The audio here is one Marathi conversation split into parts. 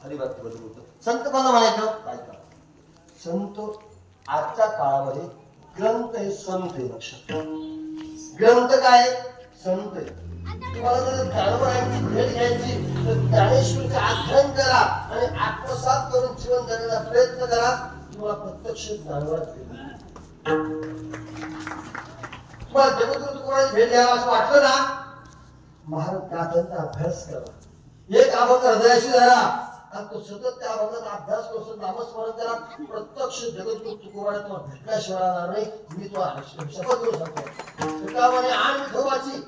हरिभक्त बद्दल बोलतो. संत कोणाला म्हणायचं काय का संत आजच्या काळामध्ये ग्रंथ हे संत आहे. लक्षात ग्रंथ काय संत आहे. तुम्हाला जर ज्ञानोबांची भेट घ्यायची तर ज्ञानेश्वरीचे अध्ययन करा आणि आत्मसात करून जीवन जगण्याचा प्रयत्न करा. तुम्हाला प्रत्यक्ष ज्ञानोबा भेट तुम्हाला जगद्गुरु तुकोबांची भेट घ्यावा असं वाटलं ना महाराज गाथांचा अभ्यास करा. एक अभंग हृदयाशी धरा आणि तो सतत त्या अभंगाचा अभ्यास करून नामस्मरण करा. प्रत्यक्ष जगद्गुरु तुकोबाने तुम्हाला भेटल्याशिवाय राहणार नाही. मी तुम्हाला शपथ घेऊन सांगतो. तुकाबाने आण विठोबाची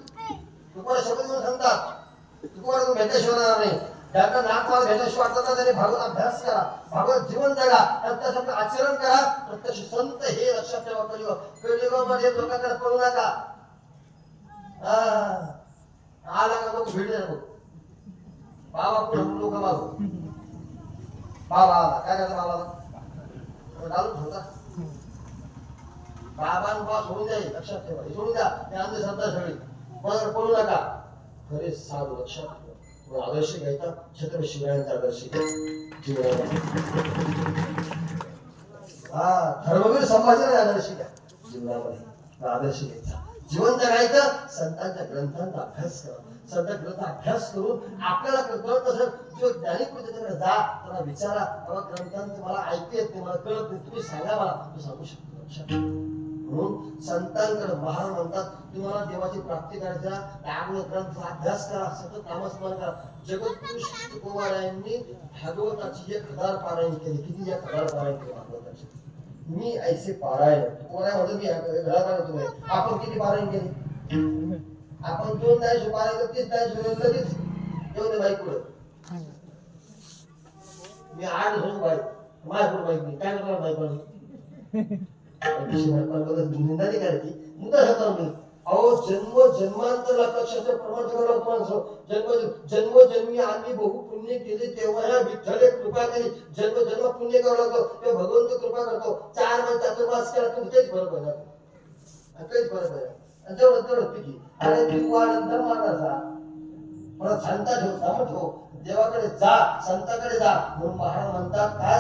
तुकोबा शपथ घेऊन सांगतात. तुकोबाने तुम्ही भेटल्याशिवाय राहणार नाही. ज्यांना नाथमाला भेटल्याशिवाय वाटत ना त्यांनी भागवत अभ्यास करा. भागवत जीवन जगा आणि त्यासाठी आचरण करा. प्रत्यक्ष संत हे लक्षात ठेवा. कलियुगामध्ये लोकांकडे पळू नका. आला का लोक भेटले नको बाबा पुढे लोक मागू बाबा आला काय करता बाबाला घालून ठेवता. बाबा सोडून द्या. लक्षात ठेवा. हे सोडून द्या. हे अंधश्रद्धा सगळी कोणाकडे पळू नका. खरे साधू लक्षात ठेवा. आदर्श घ्यायचा छत्रपती शिवरायांचा आदर्श घ्या. धर्मवीर संभाजीचा आदर्श घ्या. जीवनामध्ये आदर्श घ्यायचा. जीवन जगायचं. संतांच्या ग्रंथांचा अभ्यास करा. संत ग्रंथ अभ्यास करून आपल्याला कळत असेल जो ज्ञानी त्याच्याकडे जा त्याला विचारा बाबा ग्रंथांचं मला ऐकू येत नाही मला कळत नाही तुम्ही सांगा मला मी सांगू शकतो. लक्षात म्हणून संतांकडे महाराज म्हणतात तुम्हाला देवाची प्राप्ती करायची त्यामुळे ग्रंथ अभ्यास करा. सतत नामस्मरण करा. जगद्गुरु तुकोबारायांनी भागवताची 1000 पारायण केली. किती 1000 पारायण केली भागवताची. मी ऐसे पारायण तुकोबाराय म्हणतो मी 1000 पारायण तुम्ही आपण किती पारायण केली. आपण 2 तास पारायण 30 तास लगेच येऊन बाईक पुढे मी 8 धरून बाईक माझ्या पुढे बाईक नाही काय करणार बाईक निंदा नाही करायची. मुद्दा होता मी अहो जन्मांतर लक्षाचं प्रमाण जन्मोजन्मी आम्ही बहु पुण्य केले तेव्हा ह्या विठ्ठल कृपा केली. जन्म पुण्य करावं लागतो तेव्हा भगवंत कृपा करतो. 4 महिने चातुर्मास केला तुम्ही काहीच फरक पडला काहीच फरक पडला तेवढं पिकी अरे तू आनंद मानाचा मला संता ठेव सम ठेव देवाकडे जा संताकडे जा म्हणून महाराज म्हणतात काय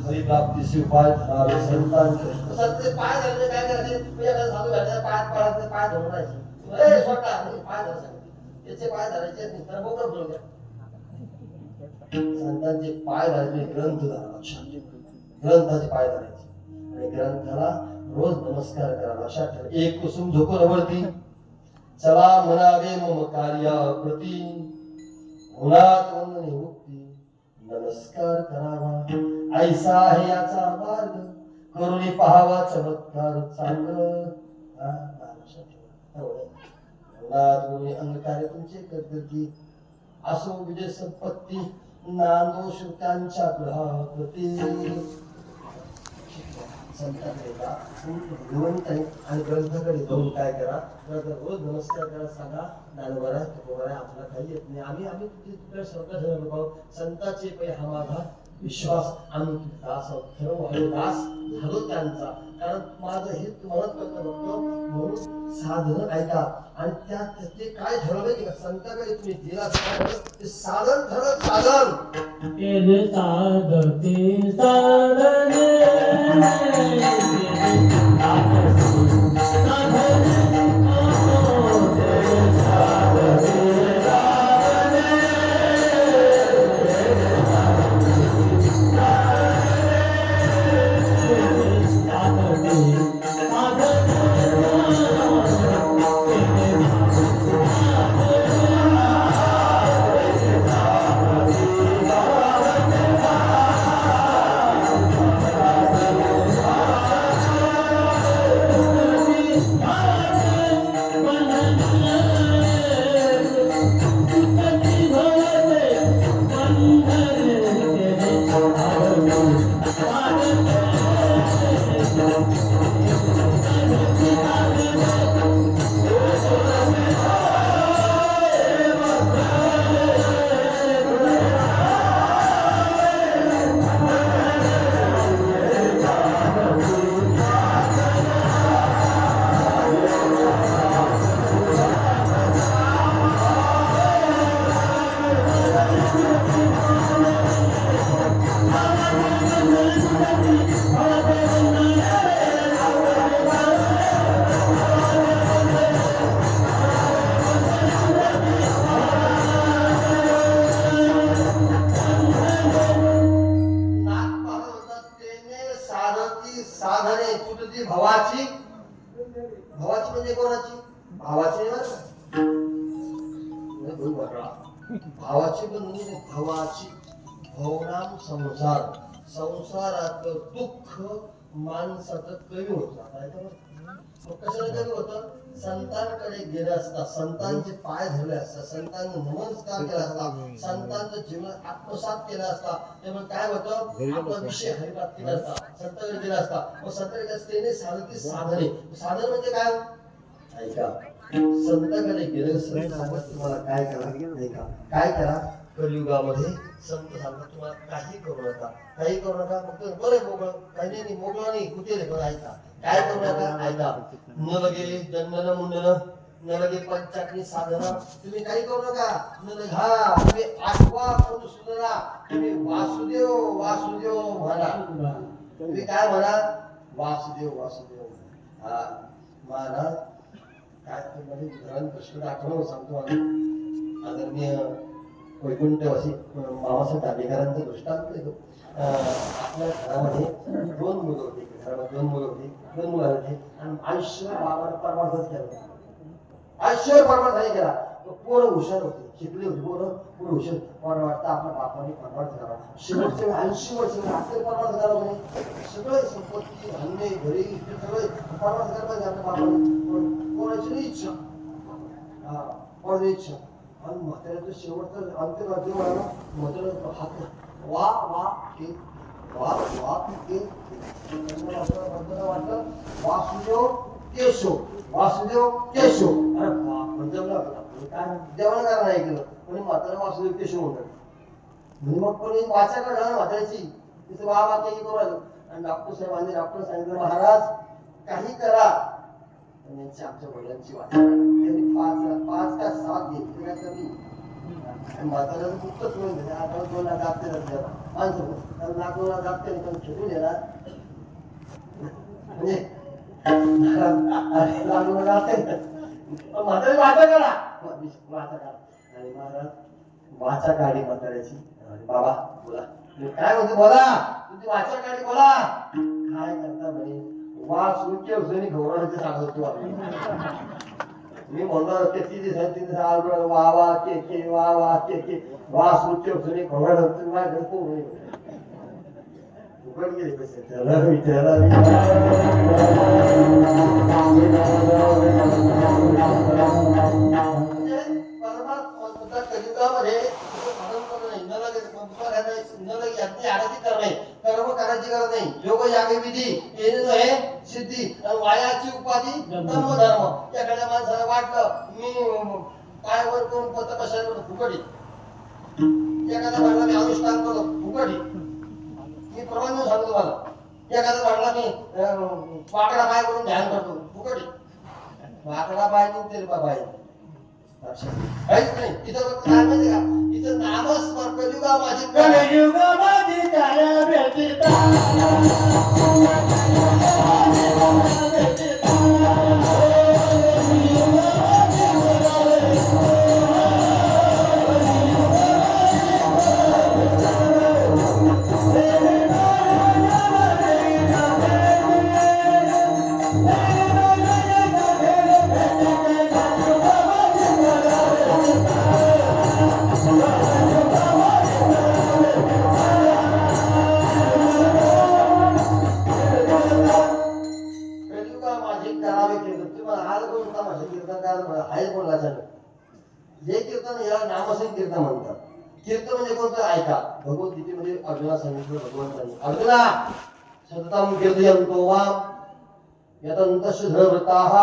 हरिप्राप्तीचे उपाय धरावे संतांचे. संतांचे पाय धरले काय करायचे म्हणजे साधू भेटायचे पाय पडायचे पाय धरून राहायचे स्वतः पाय धरा सांगितले याचे पाय धरायचे नाही तर बोकड बोलून द्या. संतांचे पाय धरायचे ग्रंथ धरा. लक्षात ग्रंथाचे पाय धरायचे आणि ग्रंथाला रोज नमस्कार करा. लक्षात ठेवा. एक कुसुम झोपून वरती चला म्हणावे मम कार्याप्रती गुणात वंदने मुक्ती नमस्कार करावा ऐसा आहे याचा मार्ग करुणी पाहावा चमत्कार चांग. गुणात गुणी अंगकार्य तुमचे करते असो विजय संपत्ती नांदो श्रुत्यांच्या ग्रहाप्रती. संतांकडे जा भगवंत आहे आणि ग्रंथाकडे जाऊन काय करा रोज नमस्कार करा. सांगा ज्ञानोबा तुकोबा आपला काही येत नाही आम्ही तुझे श्रद्धा ठेवणार आहोत. संतांचे पै हा माझा विश्वास आम्ही दास ठरवू आम्ही दास झालो त्यांचा. कारण माझं हे तुम्हाला कळतं बघतो म्हणून साधन ऐका आणि त्यात ते काय ठरवलं की संतांकडे तुम्ही गेला ते साधन ठरव साधन भावाची भावाची म्हणजे कोणाची भावाची भावाची पण म्हणजे भावाची भवनाम संसार संसारात दुःख माणसाचं कमी होत जात मग कशाला कमी होतं संतांकडे गेले असता संतांचे पाय धरले असता संतांना नमस्कार केला असता संतांचं जीवन आत्मसात केलं असता त्यामुळे काय होतं आपला विषय हरिप्राप्ती करता संतांकडे गेला असता मग संतांकडे साधती साधने साधन म्हणजे काय ऐका संतांकडे गेलं संत सांगत तुम्हाला काय करा ऐका काय करा कलियुगामध्ये संत सांगत तुम्हाला काही करू नका काही करू नका फक्त बरं मोकळं काही नाही मोकळं नाही कुठे रे ऐका काय करू नका ऐका न लगे दंडन मुंडन न लगे पंचाग्नी साधना तुम्ही काही करू नका न लगे हा तुम्ही आठवा मधुसूदना तुम्ही वासुदेव वासुदेव म्हणा तुम्ही काय म्हणा वासुदेव वासुदेव हा महाराज काय मध्ये धरण कृष्ण दाखवलं सांगतो आदरणीय वैकुंठवासी मामासाहेब दांडेकरांचा दृष्टांत देतो आपल्या घरामध्ये दोन मुलं होती घरामध्ये दोन मुलं होती आणि आयुष्य बाबाला परमार्थच केला आयुष्य परमार्थाने केला पोरं हुशार होती शिकली होती पोरं हुशार मला वाटतं आपल्या बापाने परमार्थ करावा शेवटचे 80 वर्ष आपले परमार्थ करावं नाही सगळे संपत्ती धान्य घरी सगळे परमार्थ करायला पाहिजे आपल्या बापाने कोणाची नाही इच्छा हा कोणाची इच्छा आणि म्हाताऱ्याचं शेवटचं अंतिम राज्य म्हणाला म्हाताऱ्याचा हात वा वा के वा वा के वाटलं वासुदेव केशव वासुदेव केशव अरे बाप जमला काय जेवण करा नाही केलं कोणी म्हातारा वासुदेव केशव म्हणतात म्हणजे मग कोणी वाचा काढला म्हाताऱ्याची तिथे वा वा के करू आलं आणि डॉक्टर साहेबांनी डॉक्टर सांगितलं महाराज काही करा त्यांची आमच्या वडिलांची वाचा त्यांनी 5 का 7 घेतली काय कमी म्हाताऱ्याचं दुःखच होईल आता 2 लाख दाबते माणसं त्याला लाख 2 लाख दाबते पण खेळून येणार म्हणजे म्हातारी वाचा काढा वाचा काढा आणि महाराज वाचा काढी म्हाताऱ्याची बाबा बोला काय म्हणतो बोला तुमची वाचा काढी बोला काय करता म्हणे वास रुपये अजूनही गौरवाचे सांगतो मी म्हणणार किती दिवस वा वा के वा वा के वास रुपये अजूनही गौरव माझ्या पोर उघड गेले पैसे कर्म करायची गरज नाही योग याग विधी सिद्धी वायाची उपाधी धर्म एखाद्या माणसाला वाटलं मी पायावर करून पत कशाला फुकटी एखादा म्हणला मी अनुष्ठान करतो फुकटी मी प्रमाण सांगतो मला एखादा म्हणला मी वाकडा पाय करून ध्यान करतो फुकटी वाकडा पाय निघते रे बाबा काहीच नाही इथं फक्त काय माहिती का इथं नामस्मर कलियुगा माझी काळ्या भेटीता हे कीर्तन याला नामसिंग कीर्तन म्हणतात कीर्तन म्हणजे कोणतं ऐका भगवद्गीतेमध्ये अर्जुना सांगितलं भगवंतांनी अर्जुना सततम कीर्तयन्तो मां यतन्तस्य धृताः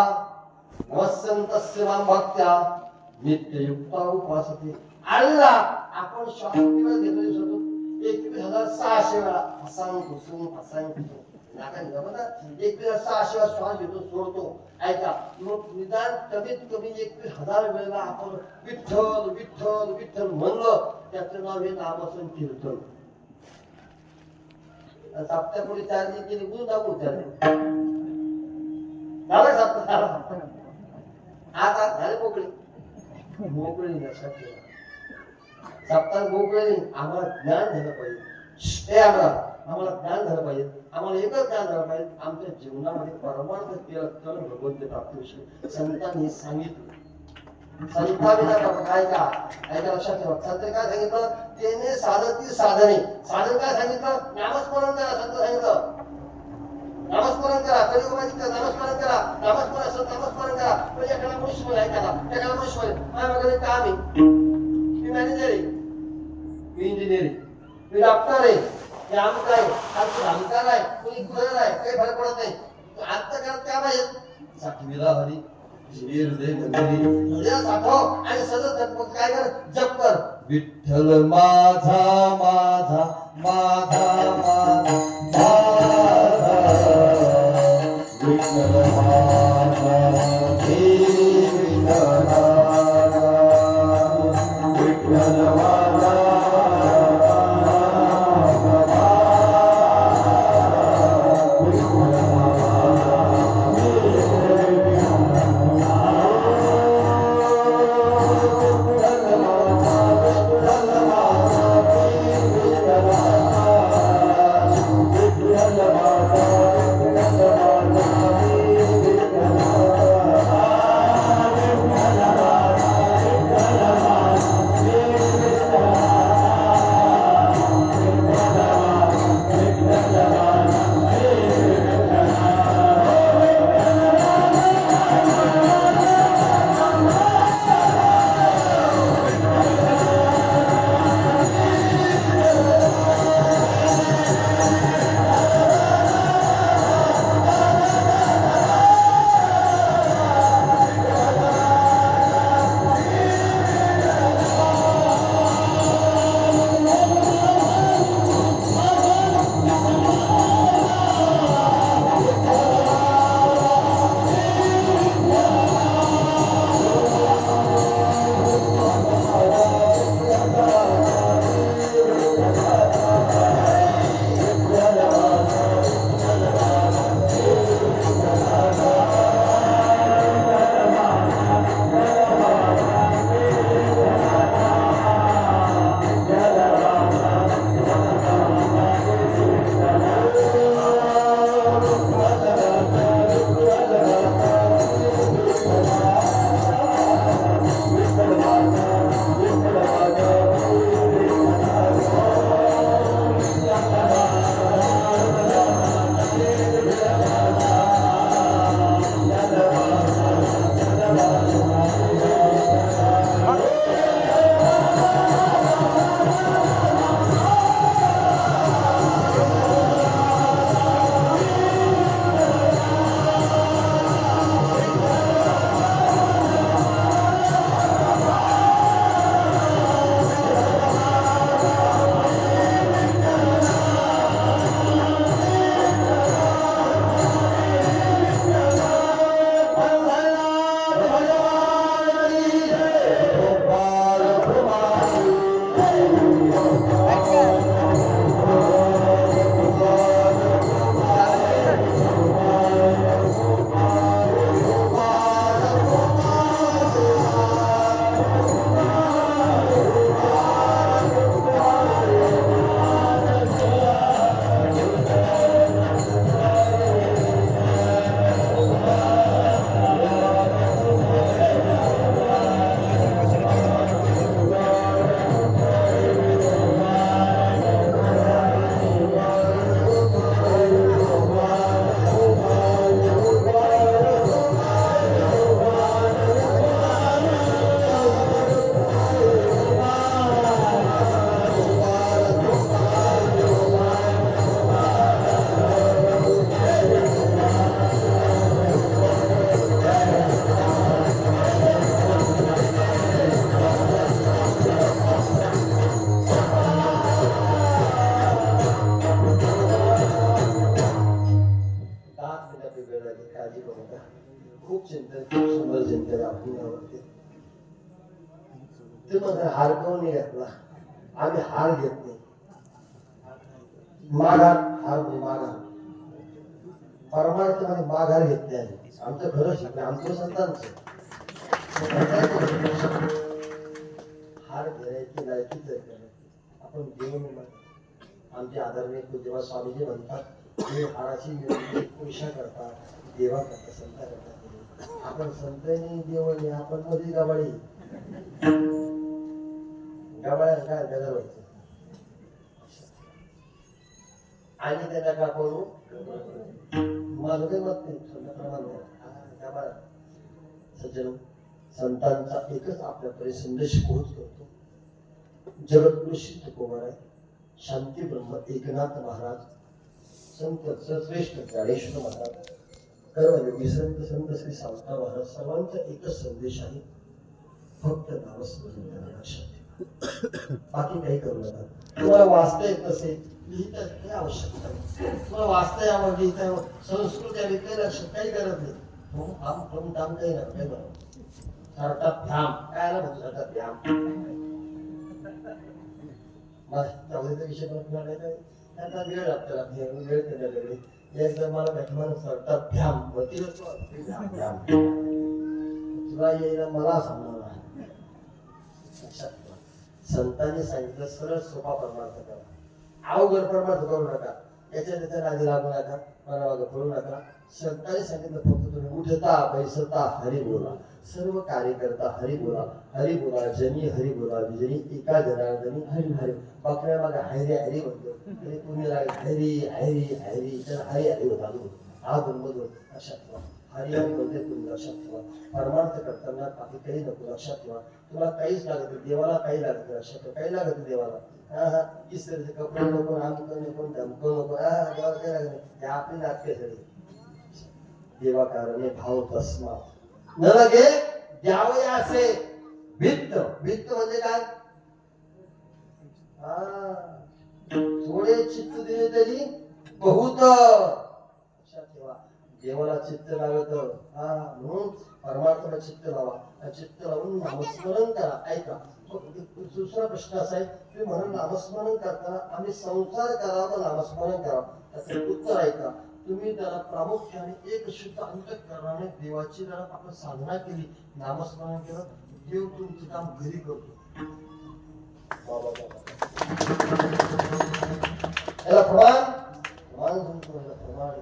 वस्यन्तस्य मां भक्त्या नित्ययुक्ता उपासते अर्जुना आपण श्वास किती वेळा घेतो दिवसातून 21,600 वेळा फसांग फुसून नाकाने बघा 21,600 वेळा श्वास घेतो सोडतो ऐका मग निदान कमीत कमी 21,000 वेळेला आपण विठ्ठल विठ्ठल विठ्ठल म्हणलं त्याचं नाव हे नामस्मरण कीर्तन सप्त्यापुढे 4 दिन केली गुरु दाखवू उच्चारले झालं सप्ताह आता झाले मोकळी लक्षात ठेवा सप्ताह मोकळी आम्हाला ज्ञान झालं पाहिजे हे आम्हाला ज्ञान झालं पाहिजे. आम्हाला एकच ज्ञान झालं पाहिजे, आमच्या जीवनामध्ये परमार्थ केलं तर भगवंत प्राप्ती. संतांनी सांगितलं, संतांना ऐका ऐका लक्षात ठेवा. संत काय सांगितलं? त्याने साधती साधने. साधन काय सांगितलं? नामस्मरण करा. संत सांगितलं नामस्मरण करा. कलियुगामध्ये नामस्मरण करा. नामस्मरण असं नामस्मरण करा. म्हणजे एखादा मनुष्य मला ऐकायला, एखादा मनुष्य माझ्या मागे काम आहे, मी मॅनेजर आहे, मी इंजिनियर आहे, मी डॉक्टर आहे, मी आमचा आहे, आज आमदार आहे, कोणी घर आहे, काही फरक पडत नाही. आजच्या काळात काय पाहिजे? साठवीला हरी हृदय मंदिरी हृदय साठव आणि सतत काय कर? जप कर. विठ्ठल माझा माझा माझा माझा माझा विठ्ठल माझा विठ्ठल माझा खूप चिंतन, खूप सुंदर चिंतन आपण आवडते. ते मग हार कोणी घेतला? आम्ही हार घेत नाही. माघार हार नाही, माघार परमार्थ मध्ये माघार घेतली आहे. आमचं खरं शिकलं, आमचं संतांचं हार घ्यायची लायकीच आहे. आपण घेऊन आमचे आदरणीय पूज्यपाद स्वामीजी म्हणतात हे हाराची मिरवणूक पुरुषा करता देवा करता संता करता केली. आपण संतनी देवणी आपण मध्ये गबाळी गबाळ्या काय गजर व्हायचं आणि त्याला का करू माझं काही मत नाही संताप्रमाणे गबाळ सज्जन संतांचा एकच आपल्याकडे संदेश पोहोच करतो. जगद्गुरु श्री तुकोबार आहे, शांती ब्रह्म एकनाथ महाराज, संत श्रेष्ठ ज्ञानेश्वर महाराज, कर्मयोगी संत श्री सावता महाराज, सर्वांचा एकच संदेश आहे, फक्त नामस्मरण करा लक्षात ठेवा. बाकी काही करू नका. तुम्हाला वाचता येत नसेल लिहिता काही आवश्यकता नाही. तुम्हाला वाचता यावं लिहिता यावं संस्कृत आणि काही लक्षात काही गरज नाही. काम काही नाही काही बरोबर सरतात ध्यान काय आला म्हणजे सरतात ध्यान चौधरीचा विषय पण नाही काय त्यांना वेळ लागतो वेळ केला एकदा मला भेटला सरतात ध्यान तुला येईला मला सांगणार संतांनी सांगितलं सरळ सोपा परमार्थ करा, अवघड परमार्थ करू नका, याच्या त्याच्या नादी लागू नका, मला मागं पडू नका. संतांनी सांगितलं फक्त तुम्ही उठता बैसता हरी बोला, सर्व कार्य करता हरी बोला, हरी बोला जनी हरी बोला विजनी एका जनार्दनी हरी हरी. बाकऱ्या मागे हरी हरी म्हणतो आणि तुम्ही हरी हरी हरी तर हरी हरी होता हा बंद लक्षात ठेवा. हरी हरी म्हणते तुम्ही लक्षात ठेवा. परमार्थ करताना बाकी काही नको लक्षात ठेवा. तुम्हाला काहीच लागत देवाला काही लागत लक्षात ठेवा. काही लागत देवाला हा इस्त्रीचे कपडे नको आमकं नको धमकं नको देवाला काही लागत नाही. हे आपली नाटके सगळी देवा कारणे भाव तस्मा न लगे द्यावे असे भित्त. भित्त म्हणजे काय थोडे चित्त दिले तरी बहुत लक्षात ठेवा. देवाला चित्त लागत म्हणून परमार्थाला चित्त लावा. चित्त लावून नामस्मरण करा. ऐका दुसरा प्रश्न असा आहे तुम्ही म्हणून नामस्मरण करताना आम्ही संसार करावा नामस्मरण करावं त्याचं उत्तर ऐका. तुम्ही जरा प्रामुख्याने एक शुद्ध अंतःकरणाने देवाची जरा आपण साधना केली नामस्मरण केलं देव तुमचं काम घरी करतो. याला प्रमाण प्रमाण प्रमाण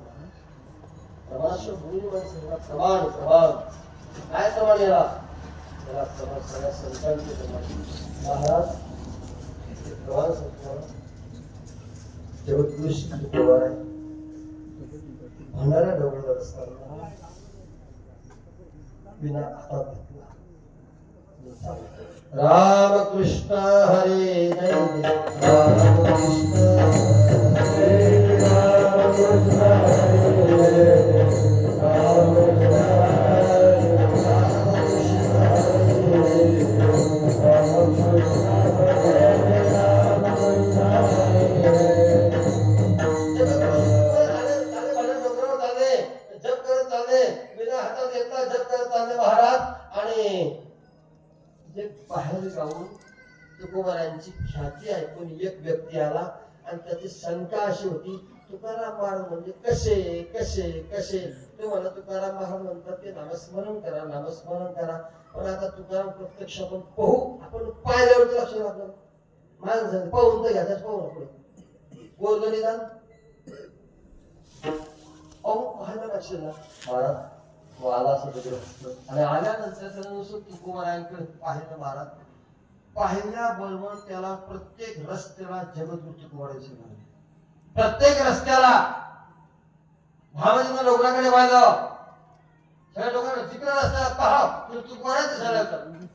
प्रमाणाशिवाय भूमी माणसाला प्रमाण प्रमाण काय प्रमाण याला याला प्रमाण सगळ्या संतांचे प्रमाण महाराज प्रमाण संत जगद्गुरु श्री तुकोबार आहे. भंडारा डोंगर असताना विना हातात घेतला रामकृष्ण हरे जय रामकृष्ण हरे रामकृष्ण हरे बाहेर जाऊन तुकोबारांची ख्याती ऐकून एक व्यक्ती आला आणि त्याची शंका अशी होती तुकाराम महाराज म्हणजे कसे कसे कसे ते मला तुकाराम महाराज म्हणतात ते नामस्मरण करा नामस्मरण करा. पण आता तुकाराम प्रत्यक्ष आपण आपण पाहिल्यावरती लक्ष लागलं माणसाने पाहून तर घ्यायचं पाहून पुढे गोरगरी जाण पाहायला लक्ष ना महाराज तो आला असं आणि आल्यानंतर त्यानं नुसतं तुकोबारांकडे पाहिलं महाराज पाहिल्याबरोबर त्याला प्रत्येक रस्त्याला जगद्गुरु तुकोबारांचे नाव प्रत्येक रस्त्याला भावजीनं डोंगराकडे पाहिलं सगळ्या लोकांना तिकडे रस्त्याला पहा तुकोबारा दिसायला लागलं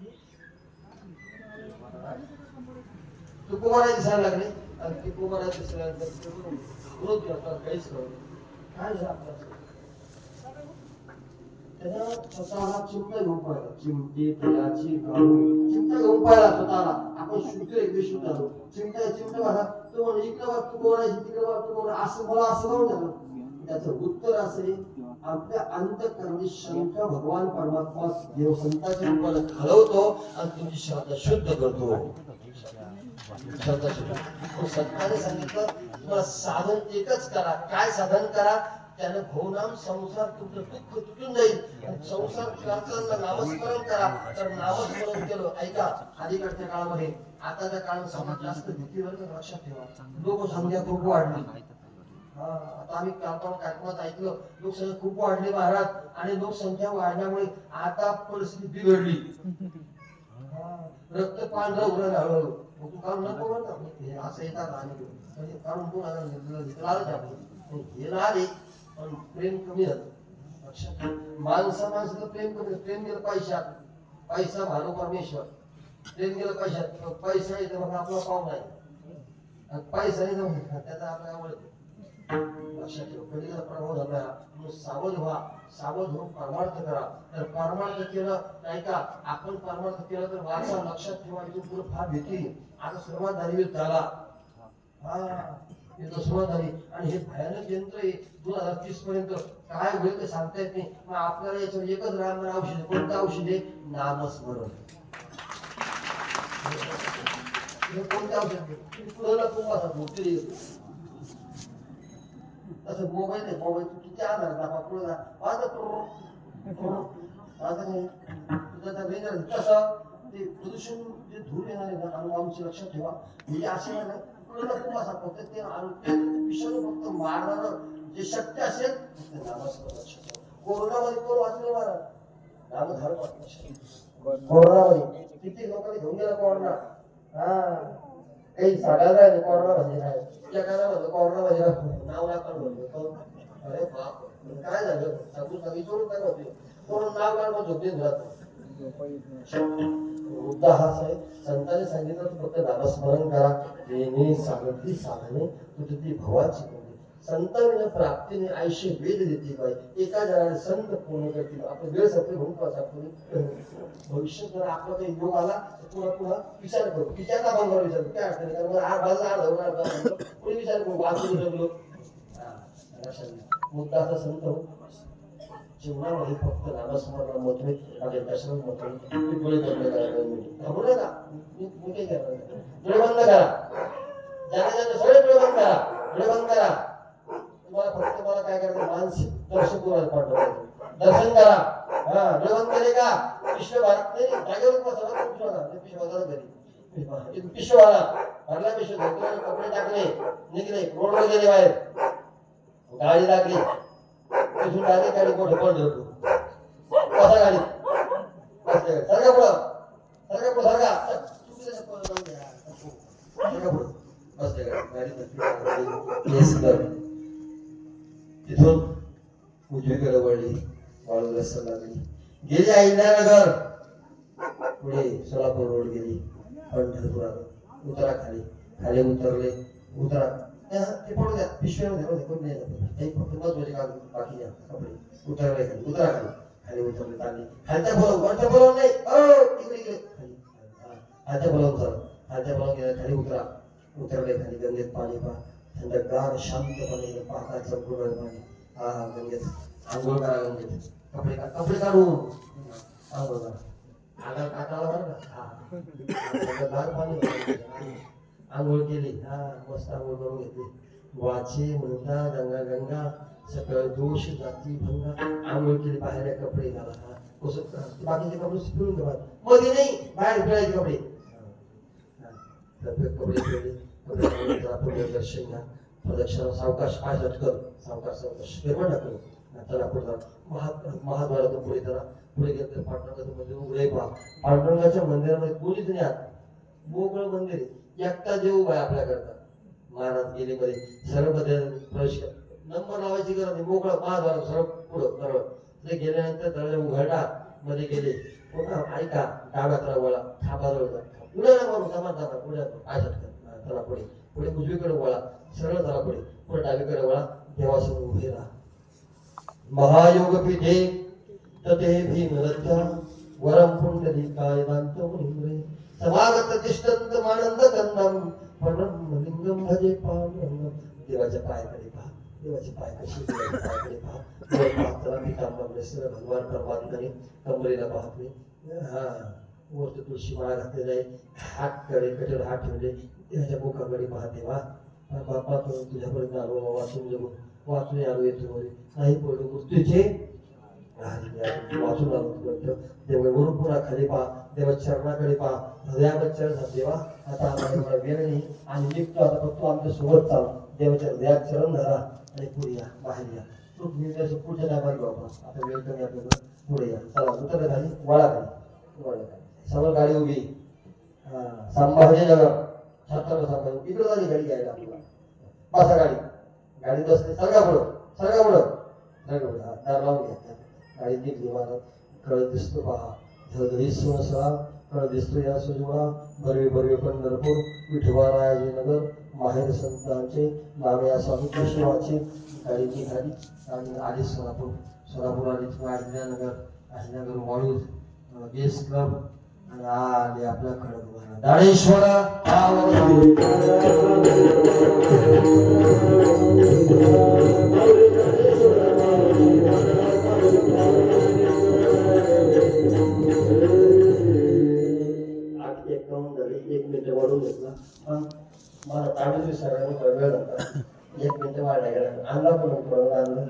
तुकोबारा दिसायला लागले आणि तुकोबारा दिसायला लागलं काहीच करू काय झालं आपलं त्यानं स्वतःला चिमटा घेऊन पाहिला चिमटी फुलाची घालून चिमटा घेऊन पाहिला स्वतःला आपण शुद्ध एक विशुद्ध आलो चिमटा बघा तो म्हणजे इकडे बघ तू कोणाची तिकडे बघ तू कोण असं मला असं जाऊन झालं त्याचं उत्तर असे आपल्या अंतःकरणी शंका भगवान परमात्मा देव संतांच्या रूपाने घालवतो आणि तुमची श्रद्धा शुद्ध करतो. श्रद्धा शुद्ध संतांनी सांगितलं तुम्हाला साधन एकच करा. काय साधन करा त्याने भवनाम संसार तुमचं दुःख तुटून जाईल. संसार करताना नामस्मरण करा तर नामस्मरण केलं ऐका अलीकडच्या काळामध्ये आताच्या काळात समाज जास्त भीतीवर लक्षात ठेवा. लोकसंख्या खूप वाढली. आता आम्ही कार्यक्रमात ऐकलं लोकसंख्या खूप वाढली महाराज आणि लोकसंख्या वाढल्यामुळे आता परिस्थिती बिघडली. रक्त पांढरं उरलं हळूहळू. मग तू काढून नको म्हणता असं येतात आणि म्हणजे काढून कोण हे आले पण प्रेम कमी झालं. माणसाचं प्रेम कमी, प्रेम गेलं पैशात. पैसा भारो परमेश्वर. प्रेम गेलं पैशात. पैसा येतो मग आपला पाव नाही. पैसा नाही जाऊन त्याचा आपल्याला आवडतो. लक्षात ठेव कधीचा प्रभाव झाला म्हणून सावध व्हा. सावध होऊन परमार्थ करा. तर परमार्थ केलं नाही का आपण परमार्थ केलं तर वाचा. लक्षात ठेवा इथून पुढे फार भीती. आता सुरुवात झाली युद्धाला. युद्ध सुरुवात झाली आणि हे भयानक यंत्र आहे 2030 पर्यंत काय होईल ते सांगता येत नाही. मग आपल्याला याच्यावर एकच राहणार औषध. कोणतं औषध आहे? नामस्मरण. कोणते औषध? पुढे पुढे तसं मोबाईल आहे. मोबाईल किती आधार दाबा पुढे जा कसं ते प्रदूषण जे धूर येणार आहे ना अणुबांबचे लक्षात ठेवा. हे असे फक्त ते विषाणू फक्त मारणार जे शक्य असेल ते नामस्मरण लक्षात ठेवा. कोरोनामध्ये कोण वाचले महाराज? नामधारक वाचले. कोरोनामध्ये किती लोकांनी घेऊन गेला कोरोना. काही सांगायला राहिले कोरोना म्हणजे काय. जगाला म्हणलं कोरोना म्हणजे नाव नाकार म्हणतो. अरे बाप काय झालं सांगून सांगितलं सोडून काय होते. कोण नाव काढून झोपते घरात. मुद्दा हाच आहे. संतांनी सांगितलं फक्त नामस्मरण करा. येणे सांगती साधने तुझी भवाची म्हणजे संतांना प्राप्तीने आयुष्य वेद देते बाई. एका जणाने संत पूर्ण करतील. आपण वेळ संपली म्हणून भविष्य जर आपला काही योग आला पुन्हा पुन्हा विचार करू. विचारला भाऊ विचार करू काय अडचण कारण मला कोणी विचार करू वाचून जगलो. मुद्दा असा संत हो जीवनामध्ये फक्त नामस्मरण महत्व आहे. कशाला महत्व आहे. डोळे बंद करा. थांबू नका. मी काही करणार नाही. डोळे बंद करा. ज्याने सगळे डोळे बंद करा. डोळे बंद करा. तुम्हाला फक्त मला काय करायचं मानसिक दर्शन तुम्हाला पाठवायचं. दर्शन करा. डोळे बंद केले का पिशव्या भारत नाही जागेवर पिशव्या घरी पिशव्या आला भरला पिशव्या कपडे टाकले निघले रोडवर गेले बाहेर गाडी लागली तिथून आली गाडी मोठं पंढरपूर कसा गाडी सरका पुढं सरका पुढं सरका बसले गाडी तिथून उजवीकडे वळली वाळू रस्ता लागली गेली अहिल्यानगर पुढे सोलापूर रोड गेली पंढरपूर आलं उतरा खाली खाली उतरले उतरा ते पडू द्या पिशव्यामध्ये कोण नाही काही फक्त महत्वाचे काम बाकी घ्या कपडे उतरले खाली उतरा खाली खाली उतरले चालले खालच्या बोलावून वरच्या बोलावून नाही इकडे इकडे खाली खालच्या बोलावून चाल खालच्या बोलावून गेला खाली उतरा उतरले खाली गंगेत पाणी पहा थंडगार शांतपणे पाका चमकून पाणी गंगेत आंघोळ करा गंगेत कपडे काढून आंघोळ करा आगार काटाला बरं का थंडगार पाणी आंघोळ केली मस्त आंघोळ करून घेतली वाचे म्हणता गंगा गंगा सगळं दोष जाती भंगा आंघोळ केली बाहेर कपडे घाला बाकीचे कपडे पिळून घ्या मध्ये नाही बाहेर पिळायचे कपडे कपडे पिळले कपडे दर्शन घ्या प्रदक्षिणा सावकाश पाय झटकल सावकाश सावकाश निर्माण टाकलो त्याला पुढे महाद्वारातून पुढे त्याला पुढे गेलं तर पांडुरंगाचं मंदिर उघडे पहा पांडुरंगाच्या मंदिरामध्ये कोणीच नाही आत मोकळं मंदिर एकटा देव उभा आहे आपल्याकरता महाराज गेले मध्ये सरळ मध्ये प्रवेश नंबर लावायची गरज नाही मोकळं महाद्वार सरळ पुढं सरळ ते गेल्यानंतर दरवाजा उघडला मध्ये गेले पुन्हा ऐका डाव्या तरा वळा थांबाजवळ जा पुढे ना मारू थांबा पुढे पाय झटकन त्याला पुढे पुढे उजवीकडे वळा सरळ त्याला पुढे पुढे डावीकडे वळा देवासमोर उभे राहा महायोग पीठे तते भीमरत्या वरम पुंडलिकाय दान्तमुनिम्रे समागत तिष्ठन्त मानंद कंदम परमलिंगम भजे पांडुरंगम देवाच्या पायाकडे पहा देवाचे पाय कसे देवाच्या पायाकडे पहा वर पाहताना पितांबर नेसर भगवान परमात्म्याने कमरेला पाहतोय वरती तुळशी माळा घातलेला आहे हात कडे कटेवर हात ठेवले देवाच्या मुखाकडे पाहते वा बाप्पा तुझ्यापर्यंत आलो वाचून जगून वाचून आलो येतो नाही पडलो मृत्यूचे वाचून आलो तुझ्या त्यामुळे वरून पुन्हा खाली पहा देवा चरणाकडे पहा, हृदयामध्ये चरण देवा आता आम्हाला एवढा वेळ नाही आणि निघतो आता फक्त आमच्या सोबत चाल. देवाच्या हृदयात चरण धरा आणि पुढे या, बाहेर या. तो निर्णय पुढच्या टायमाला घेऊ आपण. आता वेळ कमी आपल्याकडं, पुढे या. चला उतरलं खाली, वळा खाली. समोर गाडी उभी, संभाजीनगर छत्रपती संभाजी, इकडे झाली गाडी घ्यायला आपल्याला. बसा गाडी, गाडी बसली, सरका पुढं, सरका पुढं, सरका पुढं. हा दार लावून घ्या. गाडी निघली महाराज. कळत दिसतो पहा, धडधडी सोनसळा, कळत दिसतो या सुजवळा. बरवे बरवे पंढरपूर, विठोबारायाचे नगर, माहेर संतांचे, नामे स्वामी केशवाचे. गाडी निघाली आणि आली सोलापूर. सोलापूर आली अहिल्यानगर, अहिल्यानगर वाळूज गेस क्लब आणि आले आपला खडक दाळेश्वर. एक मिनिट वाढून घेतला मला ताबीज सगळ्यांनी वेळ झाला. एक मिनिट वाढला गेला, आणला पण आणलं.